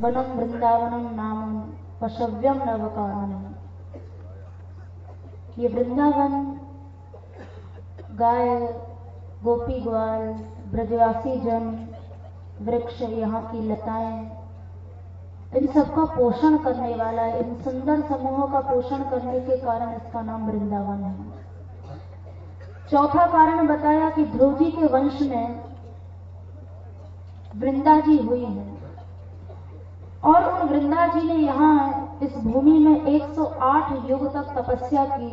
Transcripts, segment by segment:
वनम वृंदावनम नाम पशव्यम नवकाननम। ये वृंदावन गाय, गोपी ग्वाल, ब्रजवासी जन, वृक्ष, यहाँ की लताएं, इन सबका पोषण करने वाला है। इन सुंदर समूहों का पोषण करने के कारण इसका नाम वृंदावन है। चौथा कारण बताया कि ध्रुव जी के वंश में वृंदा जी हुई है और उन वृंदा जी ने यहाँ इस भूमि में 108 युग तक तपस्या की।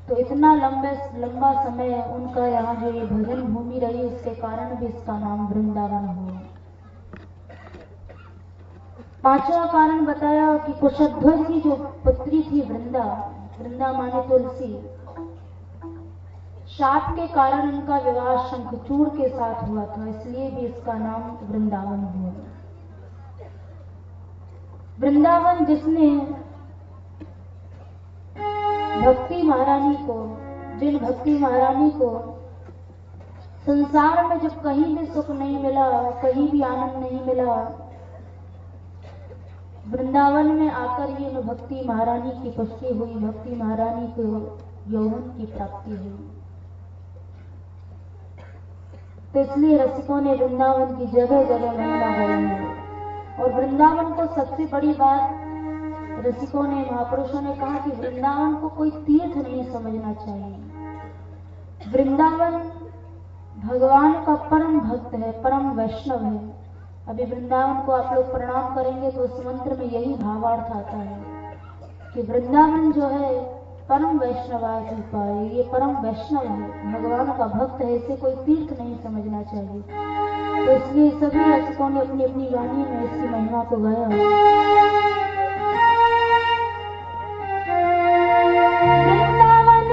तो इतना लंबा समय उनका यहाँ जो ये भजन भूमि रही, उसके कारण भी इसका नाम वृंदावन हुआ। पांचवा कारण बताया कि कुशध्वज की जो पुत्री थी वृंदा, वृंदा माने तुलसी, शाप के कारण उनका विवाह शंखचूड़ के साथ हुआ था, इसलिए भी इसका नाम वृंदावन हुआ। वृंदावन जिसने भक्ति महारानी को, जिन भक्ति महारानी को संसार में जब कहीं भी सुख नहीं मिला, कहीं भी आनंद नहीं मिला, वृंदावन में आकर ये भक्ति महारानी की पुष्टि हुई, भक्ति महारानी को यौवन की प्राप्ति हुई। तो इसलिए रसिकों ने वृंदावन की जगह जगह महिमा गाई है। और वृंदावन को सबसे बड़ी बात रसिकों ने, महापुरुषों ने कहा कि वृंदावन को कोई तीर्थ नहीं समझना चाहिए। वृंदावन भगवान का परम भक्त है, परम वैष्णव है। अभी वृंदावन को आप लोग प्रणाम करेंगे तो उस मंत्र में यही भावार्थ आता है कि वृंदावन जो है परम वैष्णवाय उपाय, ये परम वैष्णव है, भगवान का भक्त है, इसे कोई तीर्थ नहीं समझना चाहिए। तो इसलिए सभी रसिकों ने अपनी अपनी वाणी में इसकी महिमा को गाया। वृंदावन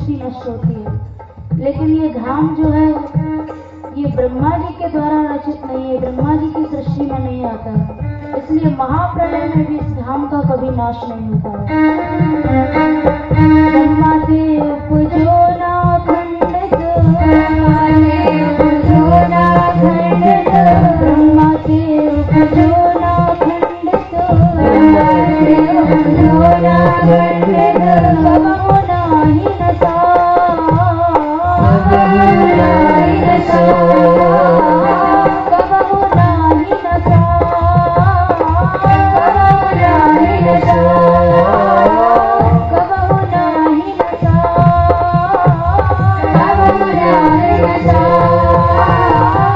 सृष्टि नष्ट होती है, लेकिन ये धाम जो है ये ब्रह्मा जी के द्वारा रचित नहीं है, ब्रह्मा जी की सृष्टि में नहीं आता, इसलिए महाप्रलय में भी इस धाम का कभी नाश नहीं होता है। ब्रह्मा से उपजो ना खंडित, ब्रह्मा से उपजो ना खंडित, ब्रह्मा से उपजो ना खंडित, ब्रह्मा से उपजो ना खंडित, कबहु नाही नसा, कबहु नाही नसा, कबहु नाही नसा, कबहु नाही नसा, कबहु नाही नसा, कबहु नाही नसा।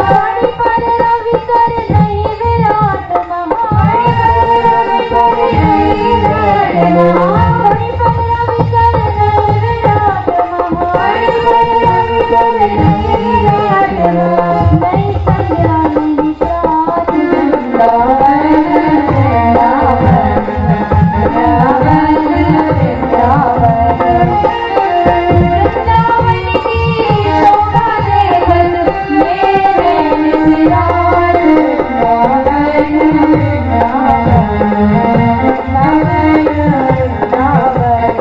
पाणी पर रवि कर नहीं विराट महा, पाणी पर रवि कर नहीं विराट महा, पाणी पर रवि कर नहीं विराट महा, पाणी पर रवि कर नहीं विराट महा। नहीं संज्ञा नहीं श्राद्ध, वृंदावन वृंदावन वृंदावन वृंदावन, वृंदावन की शोभा देखत मेरे निराश, वृंदावन वृंदावन वृंदावन।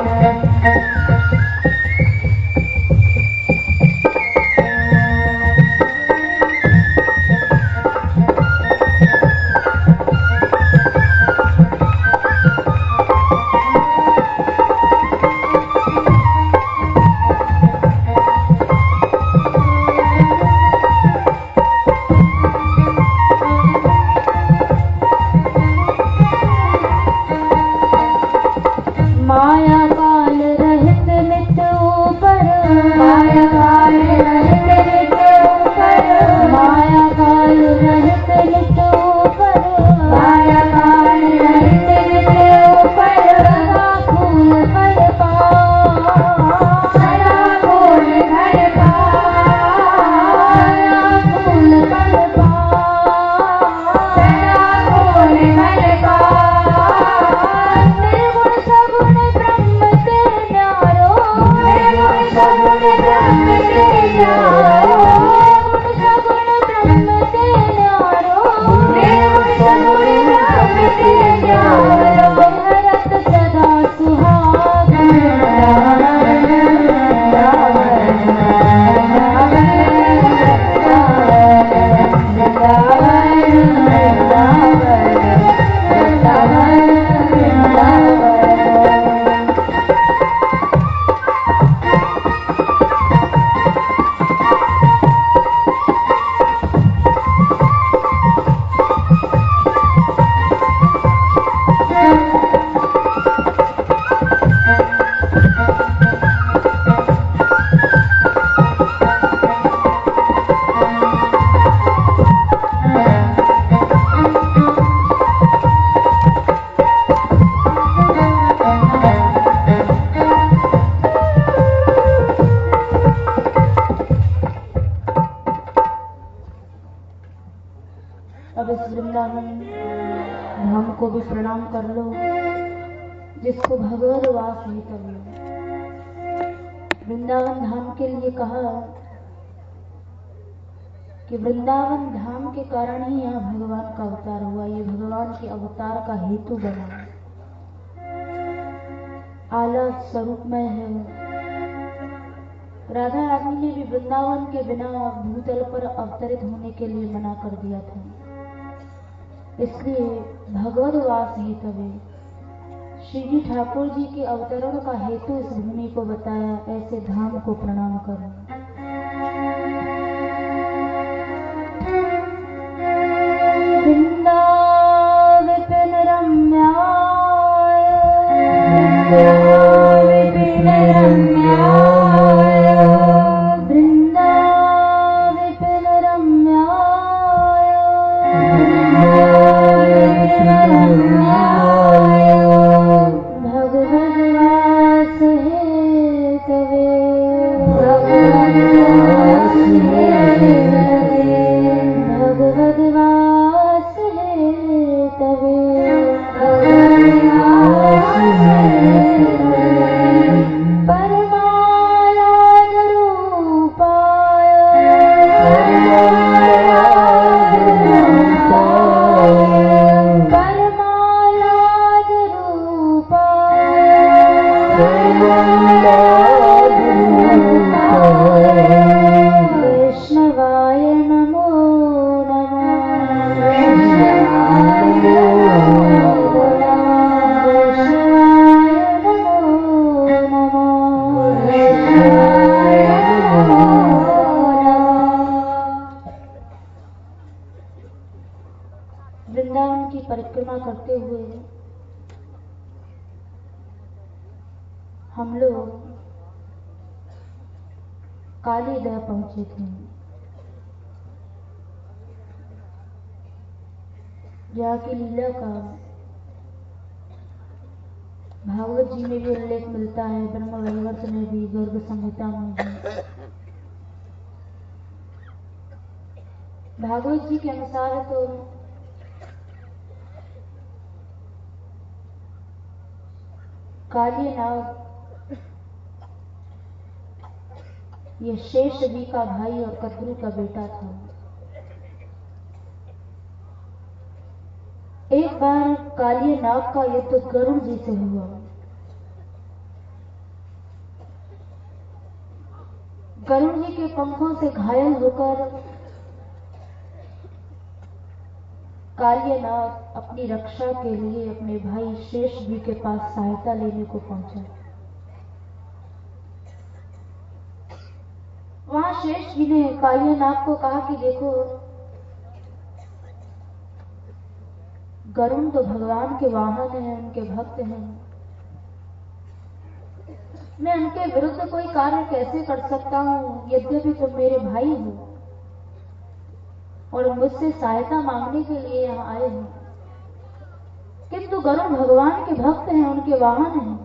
माया काल रहित नित ऊपर, माया काल रहित नित ऊपर, माया काल रहित नित ऊपर, माया काल रहित नित ऊपर, सदा फूल फल पास, सदा फूल फल पास, सदा फूल फल पास, सदा फूल फल पास। निर्गुण सगुण ब्रह्म ते न्यारो, निर्गुण सगुण ब्रह्म ते न्यारो, निर्गुण सगुण ब्रह्म ते न्यारो, निर्गुण सगुण ब्रह्म ते न्यारो। हरत सदा सुहागन, वृंदावन वृंदावन वृंदावन वृंदावन वृंदावन। अब इस वृंदावन धाम को भी प्रणाम कर लो, जिसको भगवद वास ही करो। वृंदावन धाम के लिए कहा कि वृंदावन धाम के कारण ही यहाँ भगवान का अवतार हुआ, ये भगवान के अवतार का हेतु बना, आला स्वरूप में है। राधा रानी ने भी वृंदावन के बिना भूतल पर अवतरित होने के लिए मना कर दिया था, इसलिए भगवद वास हेतवे श्री जी ठाकुर जी के अवतरण का हेतु इस भूमि को बताया। ऐसे धाम को प्रणाम करो। वृंदाविपिन रम्याय, वृंदाविपिन रम्याय, वृंदाविपिन रम्याय, वृंदाविपिन रम्याय, भगवद वास हेतवे, भगवद वैष्णवाय नमो वृंदावन की परिक्रमा करते हुए हम लोग काली दह पहुंचे थे, जहाँ की लीला का भागवत जी में भी उल्लेख मिलता है, ब्रह्म वैवर्त में भी, गर्ग संहिता में भी। भागवत जी के अनुसार तो काली नाग ये शेष जी का भाई और कद्रू का बेटा था। एक बार काली नाग का युद्ध गरुड़ जी से हुआ। गरुड़ जी के पंखों से घायल होकर काली नाग अपनी रक्षा के लिए अपने भाई शेष जी के पास सहायता लेने को पहुंचा। वहां शेष जी ने काली नाग को कहा कि देखो, गरुड़ तो भगवान के वाहन हैं, उनके भक्त हैं, मैं उनके विरुद्ध कोई कार्य कैसे कर सकता हूं? यद्यपि तुम मेरे भाई हो और मुझसे सहायता मांगने के लिए यहाँ आए हो, किंतु गरुड़ भगवान के भक्त हैं, उनके वाहन हैं।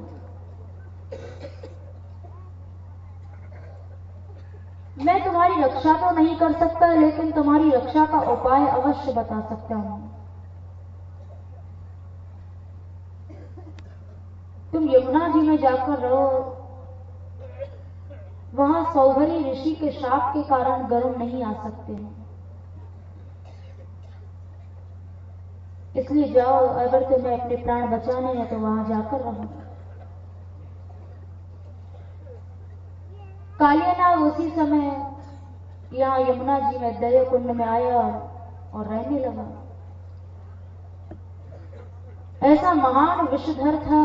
मैं तुम्हारी रक्षा तो नहीं कर सकता, लेकिन तुम्हारी रक्षा का उपाय अवश्य बता सकता हूं। तुम यमुना जी में जाकर रहो, वहां सौभरी ऋषि के शाप के कारण गरुड़ नहीं आ सकते हैं, इसलिए जाओ, अगर तुम्हें अपने प्राण बचाने हैं तो वहां जाकर रहो। कालियानाग उसी समय यहाँ यमुना जी में दया कुंड में आया और रहने लगा। ऐसा महान विषधर था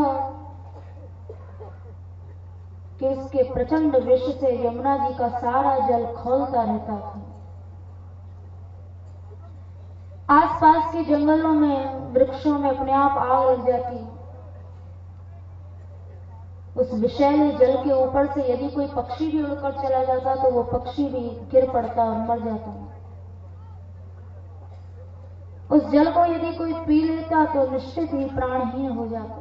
कि उसके प्रचंड विष से यमुना जी का सारा जल खौलता रहता था। आसपास के जंगलों में, वृक्षों में अपने आप आग लग जाती। उस विषैले जल के ऊपर से यदि कोई पक्षी भी उड़कर चला जाता तो वो पक्षी भी गिर पड़ता और मर जाता। उस जल को यदि कोई पी लेता तो निश्चित ही प्राणहीन हो जाता।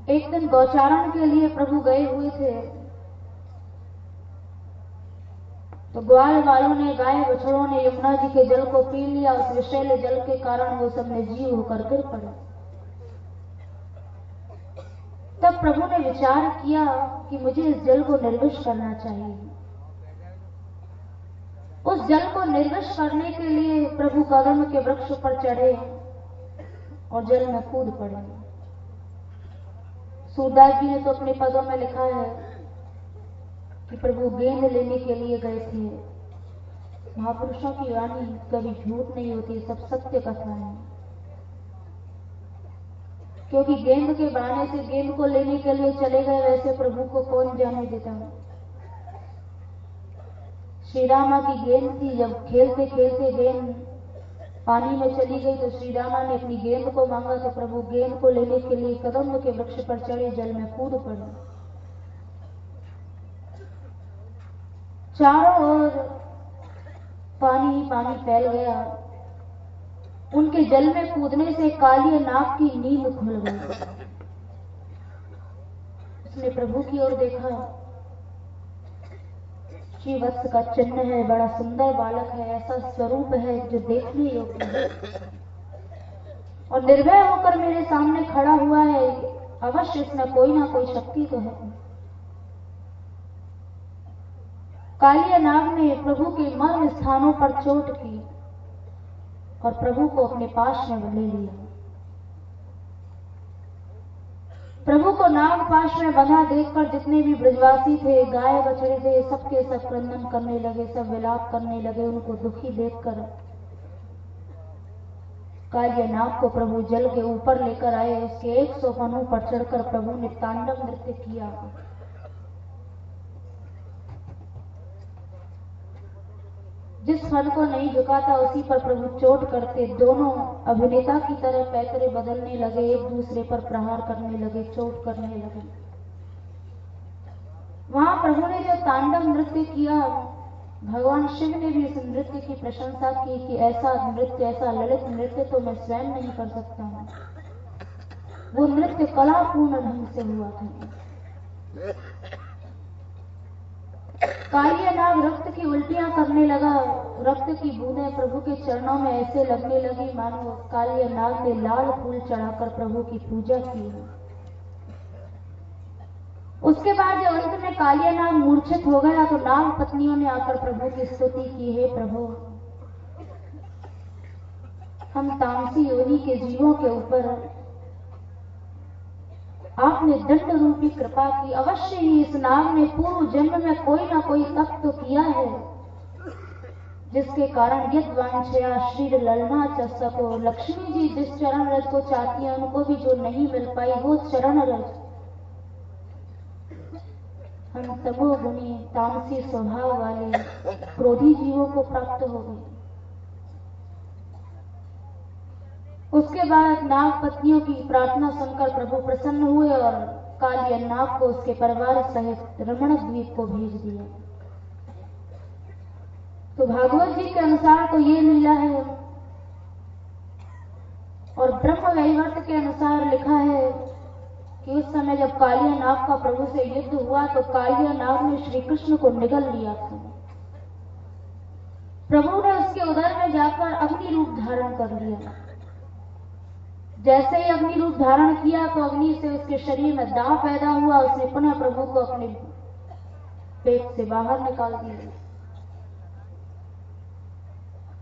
एक दिन गौचारण के लिए प्रभु गए हुए थे, तो ग्वाल वालों ने, गाय बछड़ों ने यमुना जी के जल को पी लिया। उस विषैले जल के कारण वो सब निर्जीव होकर गिर पड़े। तब प्रभु ने विचार किया कि मुझे इस जल को निर्विष करना चाहिए। उस जल को निर्विष करने के लिए प्रभु कदम के वृक्ष पर चढ़े और जल में कूद पड़े। सूरदास जी ने तो अपने पदों में लिखा है कि प्रभु गेंद लेने के लिए गए थे। महापुरुषों की वाणी कभी झूठ नहीं होती, सब सत्य कथा है। क्योंकि गेंद के बहाने से गेंद को लेने के लिए चले गए, वैसे प्रभु को कौन जाने देता। श्री रामा की गेंद थी, जब खेलते खेलते गेंद पानी में चली गई तो श्री रामा ने अपनी गेंद को मांगा, तो प्रभु गेंद को लेने के लिए कदम्ब के वृक्ष पर चढ़े, जल में कूद पड़े। चारों ओर पानी ही पानी फैल गया। उनके जल में कूदने से काली नाग की नींद खुल गई। उसने प्रभु की ओर देखा, श्रीवत्स का चिन्ह है, बड़ा सुंदर बालक है, ऐसा स्वरूप है जो देखने योग्य है और निर्भय होकर मेरे सामने खड़ा हुआ है। अवश्य इसमें कोई ना कोई शक्ति तो है। कालिया नाग ने प्रभु के मर्म स्थानों पर चोट की और प्रभु को अपने पास में ले लिया। प्रभु को नागपाश में बंधा देखकर जितने भी ब्रजवासी थे, गाय बछड़े थे, सबके सब क्रंदन करने लगे, सब विलाप करने लगे। उनको दुखी देखकर कालिया नाग को प्रभु जल के ऊपर लेकर आए। उसके 100 फनों पर चढ़कर प्रभु ने तांडव नृत्य किया। जिस फन को नहीं झुकाता उसी पर प्रभु चोट करते। दोनों अभिनेता की तरह पैतरे बदलने लगे, एक दूसरे पर प्रहार करने लगे, चोट करने लगे। वहां प्रभु ने जो तांडव नृत्य किया, भगवान शिव ने भी इस नृत्य की प्रशंसा की कि ऐसा नृत्य, ऐसा ललित नृत्य तो मैं स्वयं नहीं कर सकता हूं। वो नृत्य कलापूर्ण ढंग से हुआ था। कालिया नाग रक्त की उल्टियां करने लगा। रक्त की बूंदें प्रभु के चरणों में ऐसे लगने लगी मानो कालिया नाग ने लाल फूल चढ़ाकर प्रभु की पूजा की। उसके बाद जब अंत में कालिया नाग मूर्छित हो गया तो नाग पत्नियों ने आकर प्रभु की स्तुति की, हे प्रभु, हम तामसी योनि के जीवों के ऊपर आपने दंड रूपी कृपा की। अवश्य ही इस नाग ने पूर्व जन्म में कोई ना कोई तप तो किया है, जिसके कारण यद वांछया श्री ललना चसको, लक्ष्मी जी जिस चरण रज को चाहती है उनको भी जो नहीं मिल पाई वो चरण रज हम तमोगुणी तामसी स्वभाव वाले क्रोधी जीवों को प्राप्त हो गई। उसके बाद नाग पत्नियों की प्रार्थना सुनकर प्रभु प्रसन्न हुए और कालिया नाग को उसके परिवार सहित रमण द्वीप को भेज दिया। तो भागवत जी के अनुसार तो ये लीला है, और ब्रह्म वैवर्त के अनुसार लिखा है कि उस समय जब कालिया नाग का प्रभु से युद्ध हुआ तो कालिया नाग ने श्री कृष्ण को निगल लिया था। प्रभु ने उसके उदर में जाकर अग्नि रूप धारण कर लिया। जैसे ही अग्नि रूप धारण किया तो अग्नि से उसके शरीर में दाह पैदा हुआ। उसने पुनः प्रभु को अपने पेट से बाहर निकाल दिया।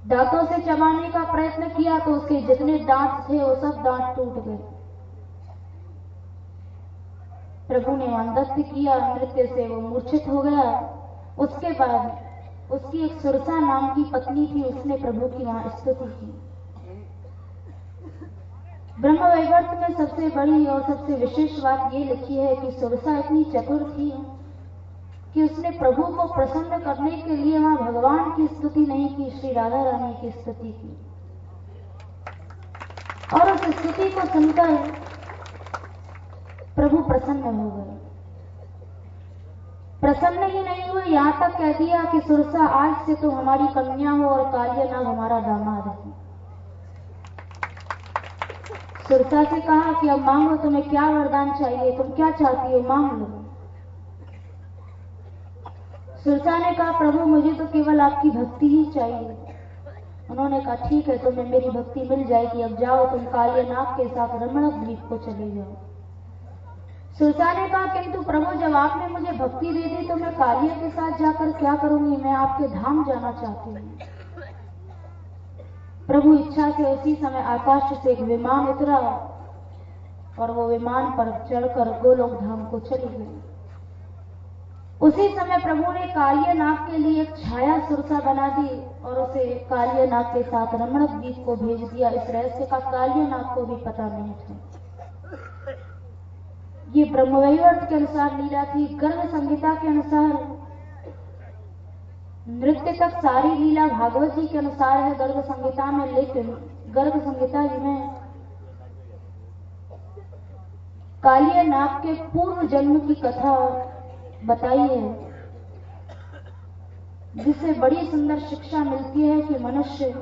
दांतों से चबाने का प्रयत्न किया तो उसके जितने दांत थे वो सब दांत टूट गए। प्रभु ने वंदस्य किया, नृत्य से वो मूर्छित हो गया। उसके बाद उसकी एक सुरसा नाम की पत्नी थी, उसने प्रभु की वहां स्तुति की। ब्रह्म वैवर्त में सबसे बड़ी और सबसे विशेष बात ये लिखी है कि सुरसा इतनी चतुर थी कि उसने प्रभु को प्रसन्न करने के लिए वहां भगवान की स्तुति नहीं की, श्री राधा रानी की स्तुति की। और उस स्तुति को सुनकर प्रभु प्रसन्न हो गए। प्रसन्न ही नहीं हुए, यहां तक कह दिया कि सुरसा आज से तो हमारी कन्या हो और कालिया नाग हमारा दामाद है। सुरसा से कहा कि अब मांगो, तुम्हें क्या वरदान चाहिए, तुम क्या चाहती हो मांग लो। सुरसा ने कहा प्रभु मुझे तो केवल आपकी भक्ति ही चाहिए। उन्होंने कहा ठीक है, तुम्हें मेरी भक्ति मिल जाएगी, अब जाओ तुम कालिया नाग के साथ रमण द्वीप को चले जाओ। सुरसा ने कहा किंतु प्रभु जब आपने मुझे भक्ति दे दी तो मैं कालिया के साथ जाकर क्या करूंगी, मैं आपके धाम जाना चाहती हूँ। प्रभु इच्छा से उसी समय आकाश से एक विमान उतरा और वो विमान पर चढ़कर गोलोक धाम को चली गई। उसी समय प्रभु ने कालिया नाग के लिए एक छाया सुरसा बना दी और उसे कालिया नाग के साथ रमण द्वीप को भेज दिया। इस रहस्य का कालिया नाग को भी पता नहीं था। ये ब्रह्मवैवर्त के अनुसार लीला थी। गर्ग संहिता के अनुसार नृत्य तक सारी लीला भागवत जी के अनुसार है गर्ग संहिता में, लेकिन गर्ग संहिता जी में कालिया नाग के पूर्व जन्म की कथा बताई है, जिससे बड़ी सुंदर शिक्षा मिलती है कि मनुष्य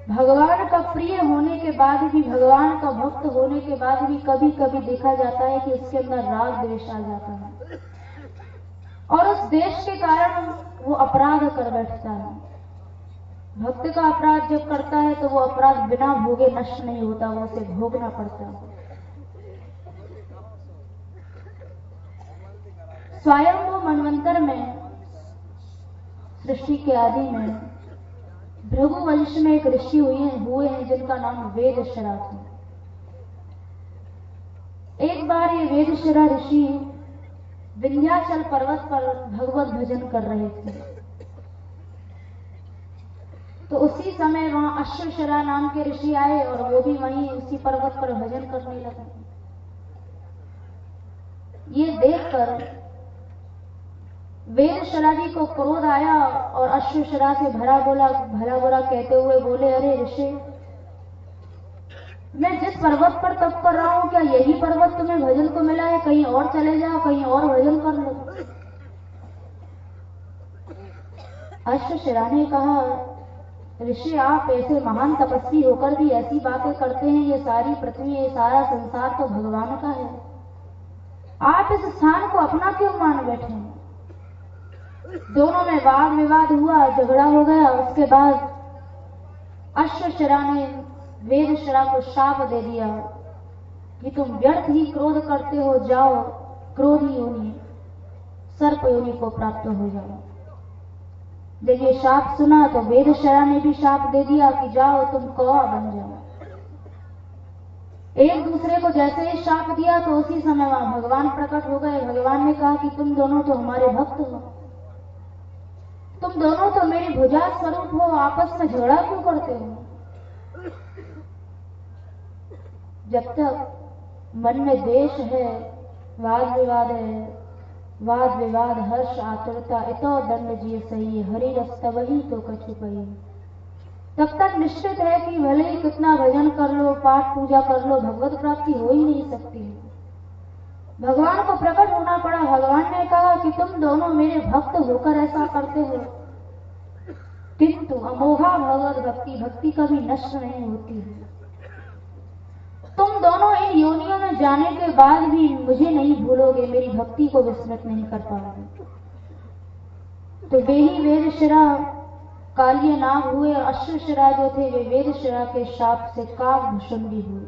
भगवान का प्रिय होने के बाद भी, भगवान का भक्त होने के बाद भी कभी कभी देखा जाता है कि उसके अंदर राग द्वेष आ जाता है और उस देश के कारण वो अपराध कर बैठता है। भक्त का अपराध जब करता है तो वो अपराध बिना भोगे नष्ट नहीं होता, वो उसे भोगना पड़ता है। स्वयं वो मनवंतर में, सृष्टि के आदि में भृगु वंश में एक ऋषि हुए हैं जिनका नाम वेद शराथ है। एक बार ये वेदशिरा ऋषि विंध्याचल पर्वत पर भगवत भजन कर रहे थे। तो उसी समय वहां अश्वशिरा नाम के ऋषि आए और वो भी वहीं उसी पर्वत पर भजन करने लगे। ये देखकर वेदशिरा जी को क्रोध आया और अश्वशिरा से भला बुरा कहते हुए बोले, अरे ऋषि, मैं जिस पर्वत पर तप कर रहा हूं, क्या यही पर्वत तुम्हें भजन को मिला है? कहीं और चले जाओ, कहीं और भजन कर लो। अश्वशिरा ने कहा, ऋषि, आप ऐसे महान तपस्वी होकर भी ऐसी बातें करते हैं। ये सारी पृथ्वी, ये सारा संसार तो भगवान का है। आप इस स्थान को अपना क्यों मान बैठे हैं? दोनों में वाद विवाद हुआ, झगड़ा हो गया। उसके बाद अश्वशिरा ने वेदशिरा को शाप दे दिया कि तुम व्यर्थ ही क्रोध करते हो, जाओ क्रोधी योनि, सर्प योनि को प्राप्त हो जाओ। जब ये शाप सुना तो वेदशिरा ने भी शाप दे दिया कि जाओ तुम कौवा बन जाओ। एक दूसरे को जैसे ही शाप दिया तो उसी समय वहां भगवान प्रकट हो गए। भगवान ने कहा कि तुम दोनों तो हमारे भक्त हो, तुम दोनों तो मेरी भुजा स्वरूप हो, आपस में झगड़ा क्यों करते हो? जब तक मन में द्वेष है, वाद विवाद है, वाद विवाद हर्ष आतुरता इतो दंड जिय सही, हरि रस्त वही तो कछु पही, तब तक निश्चित है कि भले ही कितना भजन कर लो, पाठ पूजा कर लो, भगवत प्राप्ति हो ही नहीं सकती। भगवान को प्रकट होना पड़ा। भगवान ने कहा कि तुम दोनों मेरे भक्त होकर ऐसा करते हो, किंतु अमोघा भगवत भक्ति, भक्ति कभी नष्ट नहीं होती है। तुम दोनों इन योनियों में जाने के बाद भी मुझे नहीं भूलोगे, मेरी भक्ति को विस्मृत नहीं कर पाओगे। तो वे ही वेदशिरा कालिय नाग हुए और अश्वशिरा जो थे वे वेदशिरा के शाप से काकभुषुंडी हुए,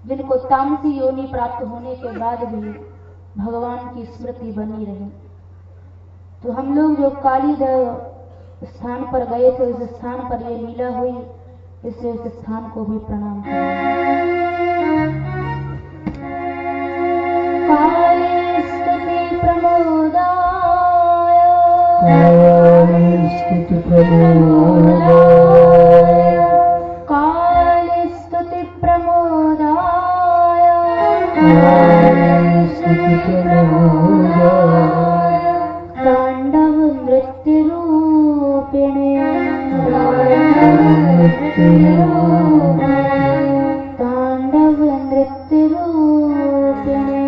जिनको तामसी योनि प्राप्त होने के बाद भी भगवान की स्मृति बनी रही। तो हम लोग जो कालीदेव स्थान पर गए थे, उस स्थान पर ये लीला हुई, इसलिए उस स्थान को भी प्रणाम करें। काली स्तुति प्रमोदाय, काली स्तुति प्रमोदाय, काली स्तुति प्रमोदाय, काली स्तुति प्रमोदाय, तांडव नृत्य रूपिणे, तांडव नृत्य रूपिणे,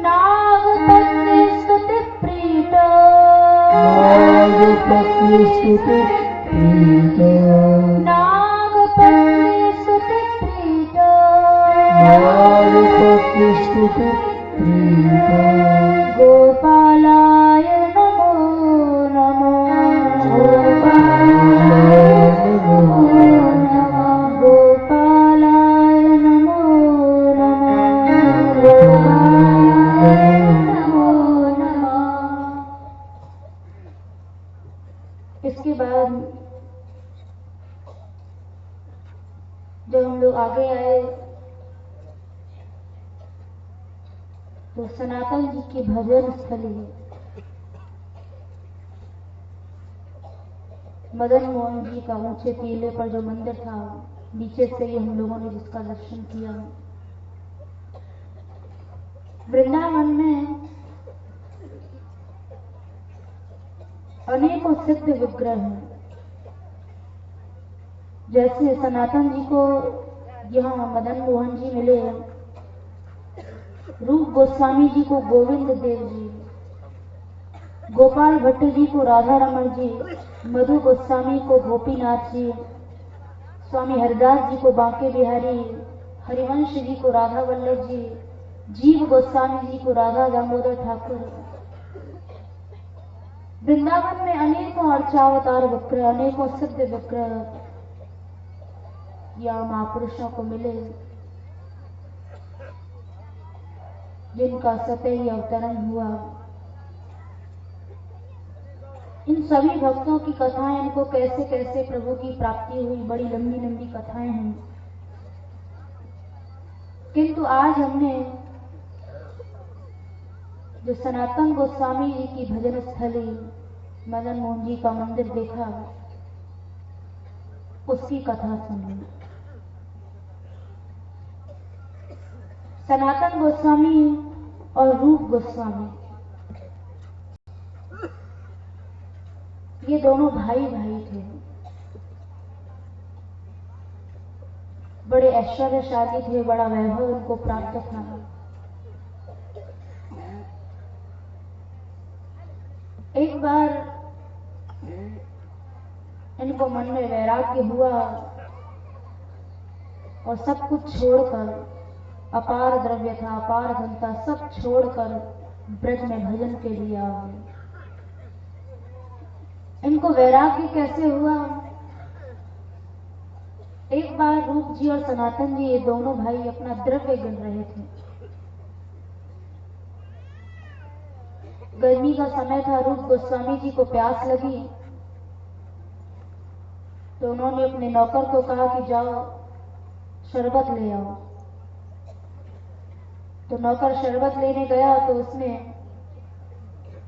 नागपत्नी स्तुति प्रीत, नागपत्नी स्तुति प्रीत, नागपत्नी स्तुति प्रीत, नागपत्नी स्तुति प्रीत, गोपालाय नमो नमः, गोपालाय नमो नमः, गोपालाय नमो नमः, गोपालाय नमो नमः। इसके बाद जब हम लोग आगे आए तो सनातन जी की भजन स्थली मदन मोहन जी का ऊंचे टीले पर जो मंदिर था, नीचे से ही हम लोगों ने जिसका दर्शन किया। वृंदावन में अनेकों सिद्ध विग्रह हैं। जैसे सनातन जी को यहाँ मदन मोहन जी मिले, रूप गोस्वामी जी को गोविंद देव जी, गोपाल भट्ट जी को राधा रमण जी, मधु गोस्वामी को गोपीनाथ जी, स्वामी हरिदास जी को बांके बिहारी, हरिवंश जी को राधा वल्लभ जी, जीव गोस्वामी जी को राधा दामोदर ठाकुर। वृंदावन में अनेकों अर्चावतार विग्रह, अनेकों सिद्ध विग्रह या महापुरुषों को मिले, जिनका सतही अवतरण हुआ। इन सभी भक्तों की कथाएं, इनको कैसे कैसे प्रभु की प्राप्ति हुई, बड़ी लंबी लंबी कथाएं हैं। किंतु आज हमने जो सनातन गोस्वामी जी की भजन स्थली मदन मोहन जी का मंदिर देखा, उसकी कथा सुनी। सनातन गोस्वामी और रूप गोस्वामी, ये दोनों भाई भाई थे। बड़े ऐश्वर्यशाली थे, बड़ा वैभव उनको प्राप्त था। एक बार इनको मन में वैराग्य हुआ और सब कुछ छोड़कर, अपार द्रव्य था, अपार धन था, सब छोड़कर ब्रज में भजन के लिए आ गए। इनको वैराग्य कैसे हुआ? एक बार रूप जी और सनातन जी, ये दोनों भाई अपना द्रव्य गिन रहे थे। गर्मी का समय था, रूप गोस्वामी जी को प्यास लगी तो उन्होंने अपने नौकर को कहा कि जाओ शरबत ले आओ। तो नौकर शरबत लेने गया तो उसने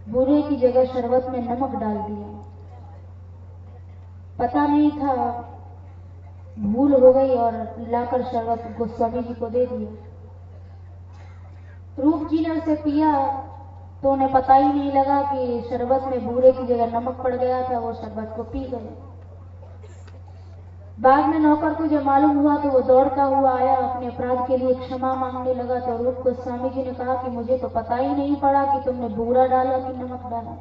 बूरे की जगह शरबत में नमक डाल दिया। पता नहीं था, भूल हो गई और लाकर शरबत गोस्वामी जी को दे दिया। रूप जी ने उसे पिया तो उन्हें पता ही नहीं लगा कि शरबत में बूरे की जगह नमक पड़ गया था। वो शरबत को पी गए। बाद में नौकर को जब मालूम हुआ तो वो दौड़ता हुआ आया, अपने अपराध के लिए क्षमा मांगने लगा। तो रूप गोस्वामी जी ने कहा कि मुझे तो पता ही नहीं पड़ा कि तुमने बूरा डाला कि नमक डाला।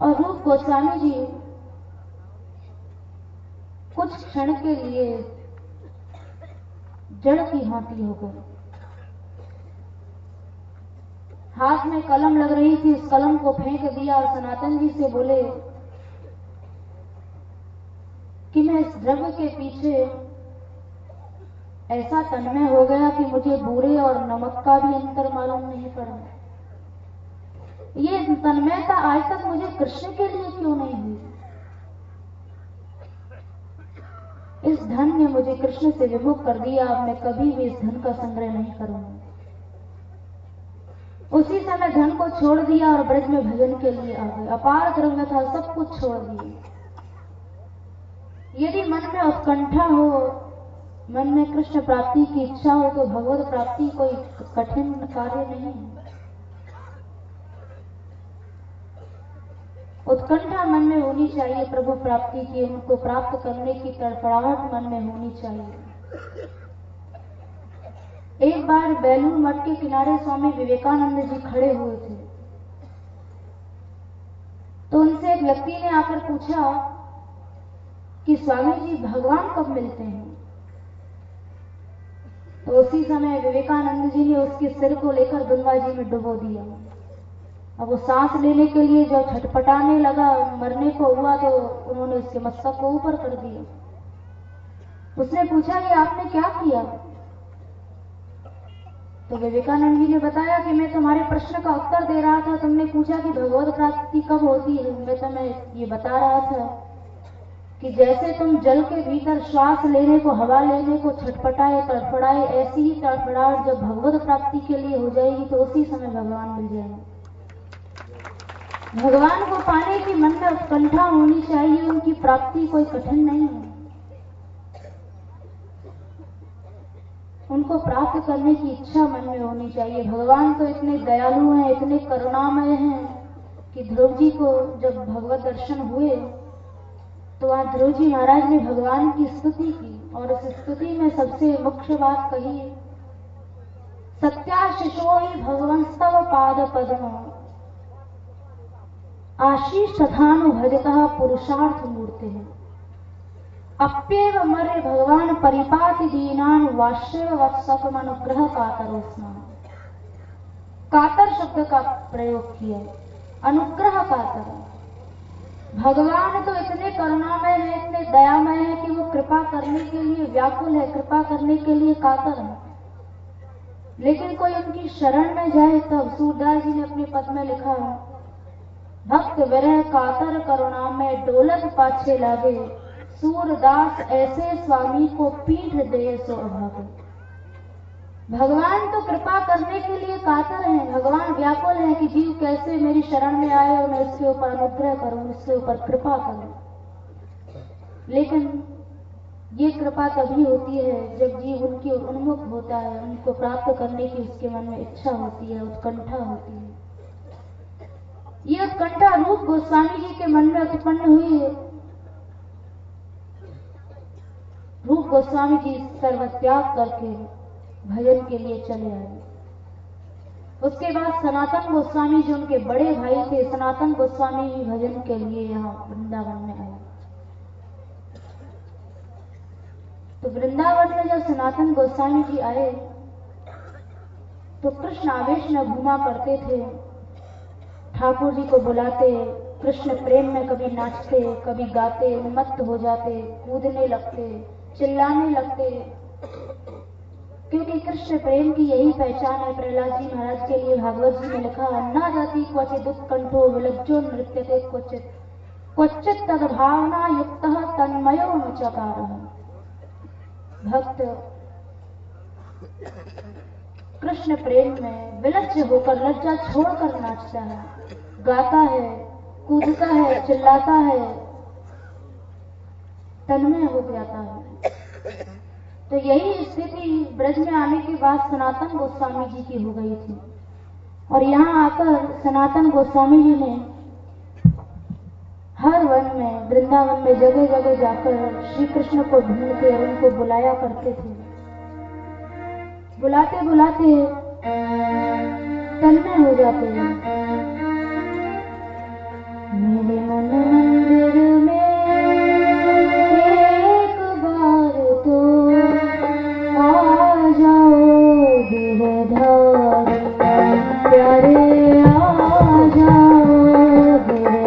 और रूप गोस्वामी जी कुछ क्षण के लिए जड़ की भांति हो गए। हाथ में कलम लग रही थी, उस कलम को फेंक दिया और सनातन जी से बोले कि मैं इस द्रव्य के पीछे ऐसा तन्मय हो गया कि मुझे बूरे और नमक का भी अंतर मालूम नहीं पड़ा। ये तन्मयता आज तक मुझे कृष्ण के लिए क्यों नहीं हुई? इस धन ने मुझे कृष्ण से विमुख कर दिया। अब मैं कभी भी इस धन का संग्रह नहीं करूंगा। उसी समय धन को छोड़ दिया और ब्रज में भजन के लिए आ गए। अपार द्रव्य था, सब कुछ छोड़ दिया। यदि मन में उत्कंठा हो, मन में कृष्ण प्राप्ति की इच्छा हो, तो भगवत प्राप्ति कोई कठिन कार्य नहीं है। उत्कंठा मन में होनी चाहिए प्रभु प्राप्ति की, उनको प्राप्त करने की तड़फड़ाहट मन में होनी चाहिए। एक बार बेलूर मठ के किनारे स्वामी विवेकानंद जी खड़े हुए थे, तो उनसे एक व्यक्ति ने आकर पूछा कि स्वामी जी भगवान कब मिलते हैं? तो उसी समय विवेकानंद जी ने उसके सिर को लेकर गंगा जी में डुबो दिया। अब वो सांस लेने के लिए जब छटपटाने लगा, मरने को हुआ, तो उन्होंने उसके मस्तक को ऊपर कर दिया। उसने पूछा कि आपने क्या किया? तो विवेकानंद जी ने बताया कि मैं तुम्हारे प्रश्न का उत्तर दे रहा था। तुमने पूछा कि भगवत प्राप्ति कब होती है, मैं तुम्हें ये बता रहा था कि जैसे तुम जल के भीतर श्वास लेने को, हवा लेने को छटपटाए, तड़फड़ाए, ऐसी ही तड़फड़ाहट जब भगवत प्राप्ति के लिए हो जाएगी तो उसी समय भगवान मिल जाएंगे। भगवान को पाने की मन में उत्कंठा होनी चाहिए, उनकी प्राप्ति कोई कठिन नहीं है। उनको प्राप्त करने की इच्छा मन में होनी चाहिए। भगवान तो इतने दयालु हैं, इतने करुणामय हैं कि ध्रुव जी को जब भगवत दर्शन हुए तो आज ध्रुव जी महाराज ने भगवान की स्तुति की, और इस स्तुति में सबसे मुख्य बात कही, सत्याशिषो ही भगवंस्तव पाद पद्म आशीष तथानु भजतः पुरुषार्थ मूर्ति है। अप्येव मरे भगवान परिपाति दीनान वाश्यव वत्सकम अनुग्रह कातरोस्मा। कातर शब्द का प्रयोग किया, अनुग्रह कातर। भगवान तो इतने करुणामय है, इतने दयामय है कि वो कृपा करने के लिए व्याकुल है, कृपा करने के लिए कातर है। लेकिन कोई उनकी शरण में जाए तब सूरदास जी ने अपने पद में लिखा, भक्त विरह कातर करुणा में डोलत पाछे लागे, सूरदास ऐसे स्वामी को पीठ दे सो अभागे। भगवान तो कृपा करने के लिए कातर हैं, भगवान व्याकुल हैं कि जीव कैसे मेरी शरण में आए और मैं इसके ऊपर अनुग्रह करूं, इसके ऊपर कृपा करूं। लेकिन ये कृपा तभी होती है जब जीव उनकी ओर उन्मुख होता है, उनको प्राप्त करने की उसके मन में इच्छा होती है, उत्कंठा होती है। ये उत्कंठा रूप गोस्वामी जी के मन में उत्पन्न हुई है। रूप गोस्वामी जी सर्वत्याग करके भजन के लिए चले आए। उसके बाद सनातन गोस्वामी जो उनके बड़े भाई थे, सनातन गोस्वामी भी भजन के लिए यहाँ वृंदावन में आए। तो वृंदावन में जब सनातन गोस्वामी जी आए तो कृष्ण आवेश में घूमा करते थे, ठाकुर जी को बुलाते, कृष्ण प्रेम में कभी नाचते, कभी गाते, उन्मत्त हो जाते, कूदने लगते, चिल्लाने लगते, क्योंकि कृष्ण प्रेम की यही पहचान है। प्रहलाद जी महाराज के लिए भागवत जी ने लिखा, अन्ना जाति क्वचित उत्कंठो विलज्जो नृत्यते क्वचित क्वचित तद भावना युक्त तन्मयो न चकारः। भक्त कृष्ण प्रेम में विलज्ज होकर लज्जा छोड़कर नाचता है, गाता है, कूदता है, चिल्लाता है, तन्मय हो जाता है। तो यही स्थिति ब्रज में आने के बाद सनातन गोस्वामी जी की हो गई थी। और यहाँ आकर सनातन गोस्वामी जी ने हर वन में, वृंदावन में जगह जगह जाकर श्री कृष्ण को ढूंढते और उनको बुलाया करते थे। बुलाते बुलाते तन्मय हो जाते हैं। मेरे मन मंदिर में एक बार तो आ जाओ गिरधारी, प्यारे आ जाओ गिरधारी।